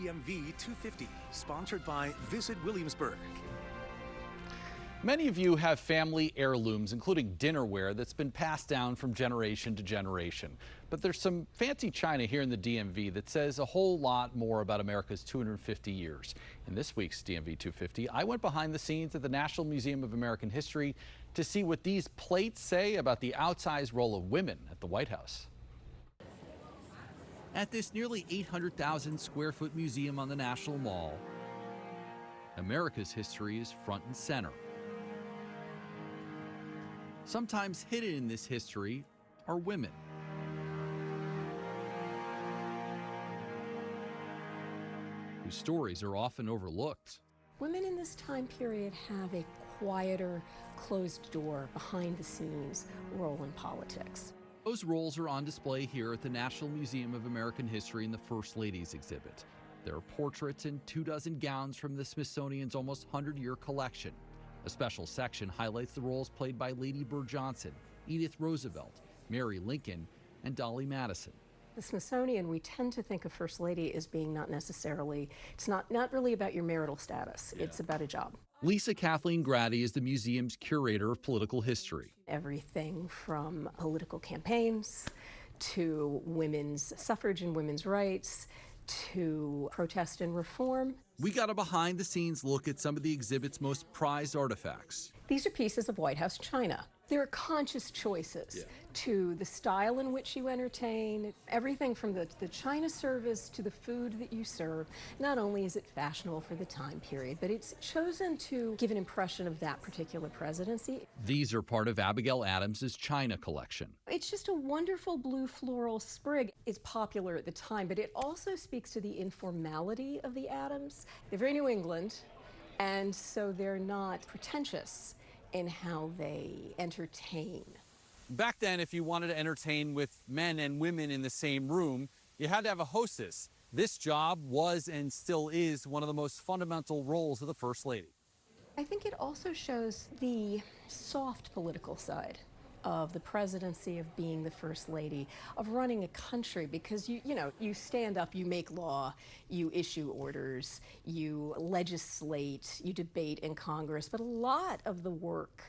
DMV 250, sponsored by Visit Williamsburg. Many of you have family heirlooms, including dinnerware that's been passed down from generation to generation. But there's some fancy china here in the DMV that says a whole lot more about America's 250 years. In this week's DMV 250, I went behind the scenes at the National Museum of American History to see what these plates say about the outsized role of women at the White House. At this nearly 800,000 square foot museum on the National Mall, America's history is front and center. Sometimes hidden in this history are women. Whose stories are often overlooked. Women in this time period have a quieter, closed door, behind the scenes role in politics. Those roles are on display here at the National Museum of American History in the First Lady's exhibit. There are portraits and 24 gowns from the Smithsonian's almost 100-year collection. A special section highlights the roles played by Lady Bird Johnson, Edith Roosevelt, Mary Lincoln, and Dolly Madison. The Smithsonian, we tend to think of First Lady as being not necessarily, it's not really about your marital status, It's about a job. Lisa Graddy is the museum's curator of political history. Everything from political campaigns to women's suffrage and women's rights to protest and reform. We got a behind-the-scenes look at some of the exhibit's most prized artifacts. These are pieces of White House china. There are conscious choices to the style in which you entertain, everything from the china service to the food that you serve. Not only is it fashionable for the time period, but it's chosen to give an impression of that particular presidency. These are part of Abigail Adams's china collection. It's just a wonderful blue floral sprig. It's popular at the time, but it also speaks to the informality of the Adams. They're very New England, and so they're not pretentious in how they entertain. Back then, if you wanted to entertain with men and women in the same room, you had to have a hostess. This job was and still is one of the most fundamental roles of the First Lady. I think it also shows the soft political side of the presidency, of being the First Lady, of running a country, because you stand up, you make law, you issue orders, you legislate, you debate in Congress, but a lot of the work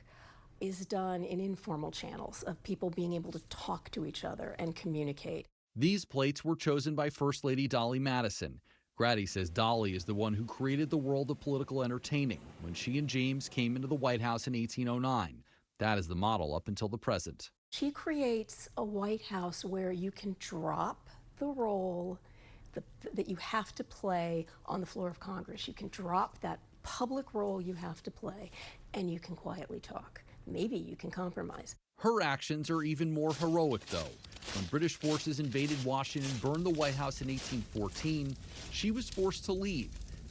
is done in informal channels of people being able to talk to each other and communicate. These plates were chosen by First Lady Dolly Madison. Graddy says Dolly is the one who created the world of political entertaining when she and James came into the White House in 1809. That is the model up until the present. She creates a White House where you can drop the role that you have to play on the floor of Congress. You can drop that public role you have to play, and you can quietly talk. Maybe you can compromise. Her actions are even more heroic, though. When British forces invaded Washington and burned the White House in 1814, she was forced to leave.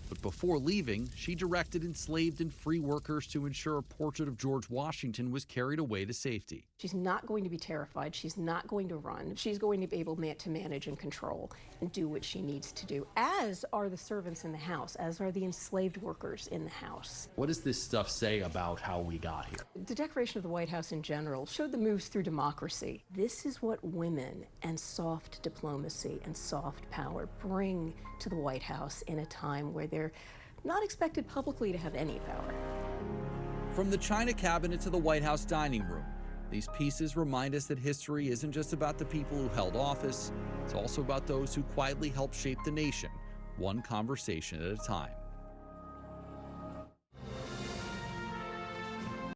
But before leaving, she directed enslaved and free workers to ensure a portrait of George Washington was carried away to safety. She's not going to be terrified. She's not going to run. She's going to be able to manage and control and do what she needs to do, as are the servants in the house, as are the enslaved workers in the house. What does this stuff say about how we got here? The decoration of the White House in general showed the moves through democracy. This is what women and soft diplomacy and soft power bring to the White House in a time where they're not expected publicly to have any power. From the China cabinet to the White House dining room, these pieces remind us that history isn't just about the people who held office, it's also about those who quietly helped shape the nation, one conversation at a time.